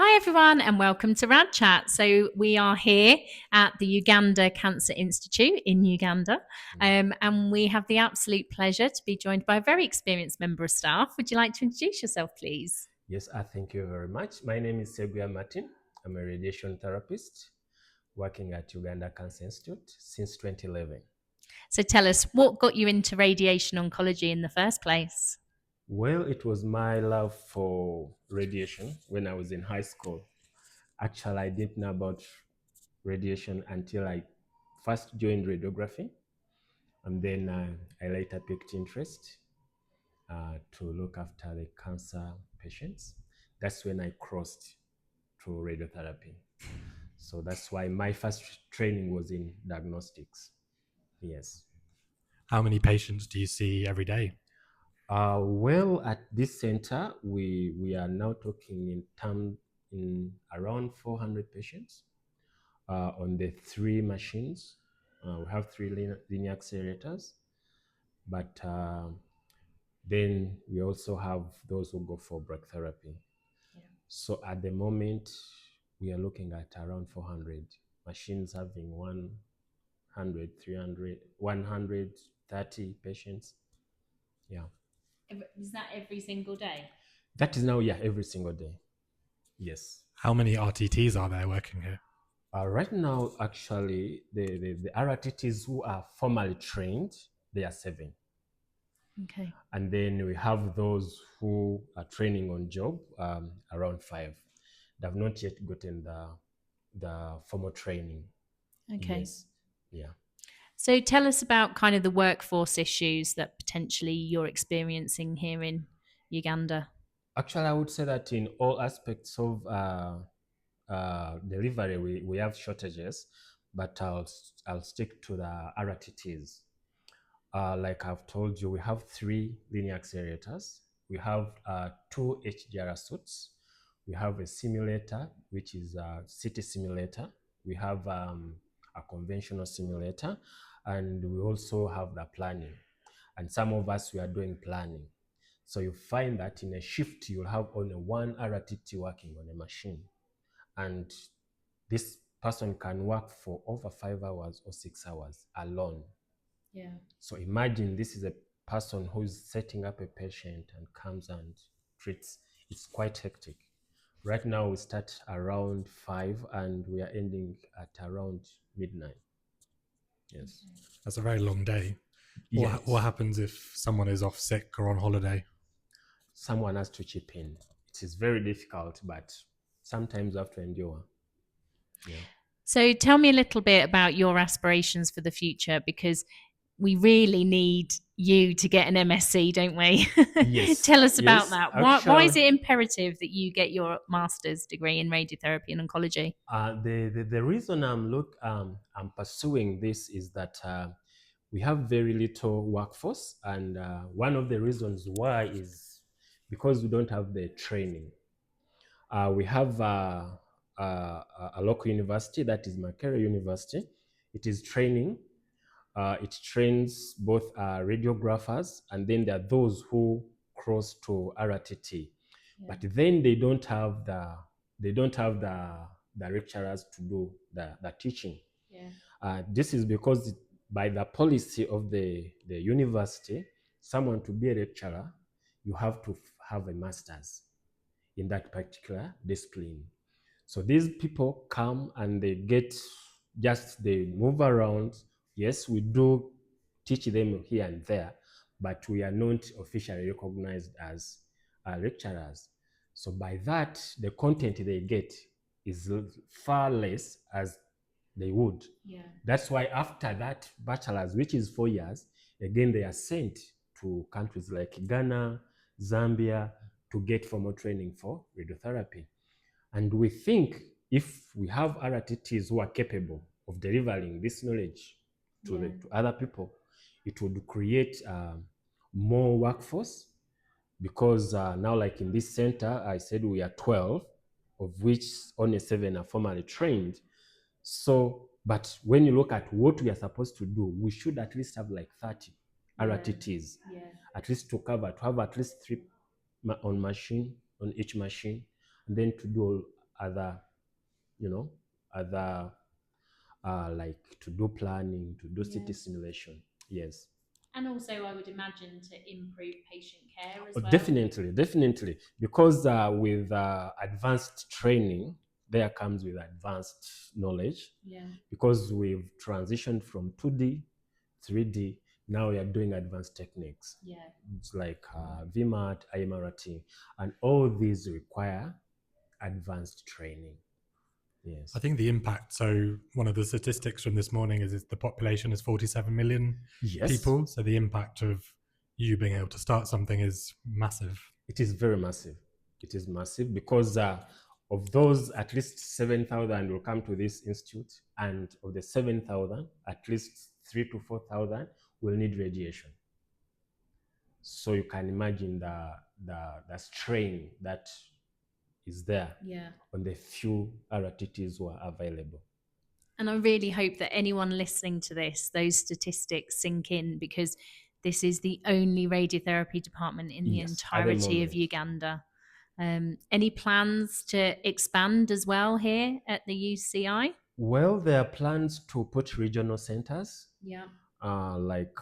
Hi everyone and welcome to Rad Chat. So we are here at the Uganda Cancer Institute in Uganda and we have the absolute pleasure to be joined by a very experienced member of staff. Would you like to introduce yourself please? Yes, I thank you very much. My name is Seguya Martin. I'm a radiation therapist working at Uganda Cancer Institute since 2011. So tell us, what got you into radiation oncology in the first place? Well, it was my love for radiation when I was in high school. Actually, I didn't know about radiation until I first joined radiography, and then I later picked interest to look after the cancer patients. That's when I crossed to radiotherapy. So that's why my first training was in diagnostics. Yes. How many patients do you see every day? Well, at this center, we are now talking in around 400 patients on the three machines. We have three linear accelerators, but then we also have those who go for brachytherapy. Yeah. So at the moment, we are looking at around 400 machines having 100, 300, 130 patients. Yeah. Is that every single day? That is now, yeah, every single day. Yes. How many RTTs are there working here? Right now, actually, the RTTs who are formally trained, they are 7. Okay. And then we have those who are training on job, around 5. They have not yet gotten the formal training. Okay. Yes. Yeah. So tell us about kind of the workforce issues that potentially you're experiencing here in Uganda. Actually, I would say that in all aspects of delivery, we have shortages, but I'll stick to the RTTs. Like I've told you, we have 3 linear accelerators. We have 2 HDR suits. We have a simulator, which is a CT simulator. We have a conventional simulator, and we also have the planning. And some of us, we are doing planning. So you find that in a shift, you'll have only 1 RTT working on a machine. And this person can work for over 5 hours or 6 hours alone. Yeah. So imagine this is a person who's setting up a patient and comes and treats. It's quite hectic. Right now we start around 5 and we are ending at around midnight. Yes. That's a very long day. Yes. What happens if someone is off sick or on holiday? Someone has to chip in. It is very difficult, but sometimes you have to endure. Yeah. So tell me a little bit about your aspirations for the future, because we really need you to get an MSc, don't we? Yes. Tell us about Yes, that. actually, Why is it imperative that you get your master's degree in radiotherapy and oncology? The reason I'm pursuing this is that we have very little workforce, and one of the reasons why is because we don't have the training. We have a local university, that is McNamara University. It is training. It trains both radiographers, and then there are those who cross to RTT. Yeah. But then they don't have the lecturers to do the teaching. Yeah. This is because by the policy of the university, someone to be a lecturer, you have to have a master's in that particular discipline. So these people come and they move around. Yes, we do teach them here and there, but we are not officially recognized as lecturers. So by that, the content they get is far less as they would. Yeah. That's why after that bachelor's, which is 4 years, again, they are sent to countries like Ghana, Zambia, to get formal training for radiotherapy. And we think if we have RTTs who are capable of delivering this knowledge to other people, it would create more workforce, because now, like in this center, I said we are 12, of which only 7 are formally trained. So, but when you look at what we are supposed to do, we should at least have like 30 RTTs, at least to have at least 3 on each machine, and then to do other, other like to do planning, to do city simulation. Yes. And also, I would imagine to improve patient care as Oh, well. definitely. Because with advanced training, there comes with advanced knowledge. Yeah. Because we've transitioned from 2D, 3D, now we are doing advanced techniques. Yeah. It's like VMAT, IMRT, and all these require advanced training. Yes. I think the impact, so one of the statistics from this morning is the population is 47 million people. So the impact of you being able to start something is massive. It is very massive. It is massive because of those, at least 7,000 will come to this institute, and of the 7,000, at least 3,000 to 4,000 will need radiation. So you can imagine the strain that is there on the few RTTs who are available. And I really hope that anyone listening to this, those statistics sink in, because this is the only radiotherapy department in the entirety of Uganda. Any plans to expand as well here at the UCI? Well, there are plans to put regional centers. Yeah. Like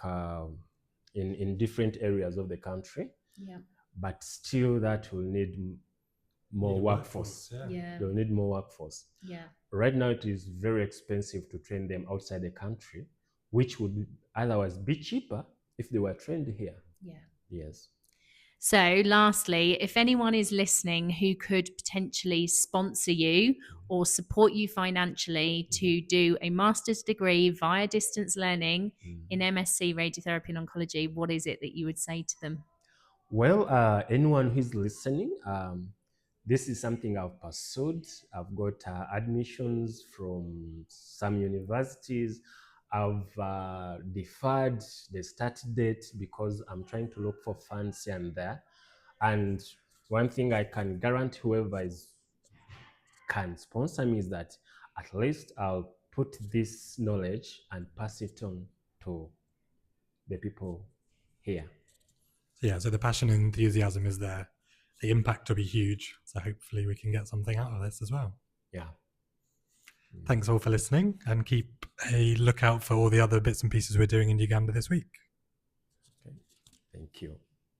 in different areas of the country. Yeah. But still that will need more workforce. They'll need more workforce. Yeah. Right now it is very expensive to train them outside the country, which would otherwise be cheaper if they were trained here. Yeah. Yes. So lastly, if anyone is listening who could potentially sponsor you or support you financially to do a master's degree via distance learning in MSc Radiotherapy and Oncology, what is it that you would say to them? Well, anyone who's listening, this is something I've pursued. I've got admissions from some universities. I've deferred the start date because I'm trying to look for funds here and there. And one thing I can guarantee whoever can sponsor me is that at least I'll put this knowledge and pass it on to the people here. Yeah, so the passion and enthusiasm is there. The impact will be huge. So hopefully we can get something out of this as well. Yeah. Thanks all for listening, and keep a lookout for all the other bits and pieces we're doing in Uganda this week. Okay. Thank you.